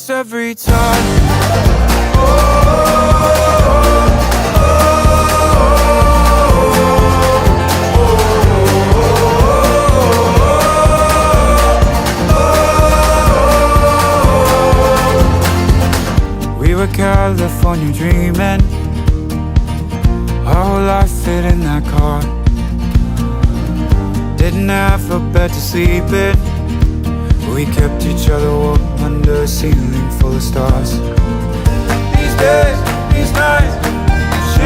lost every time. We were California dreaming, our whole life fit in that car. Didn't have a bed to sleep in, we kept each other warm under a ceiling full of stars. These days, these nights,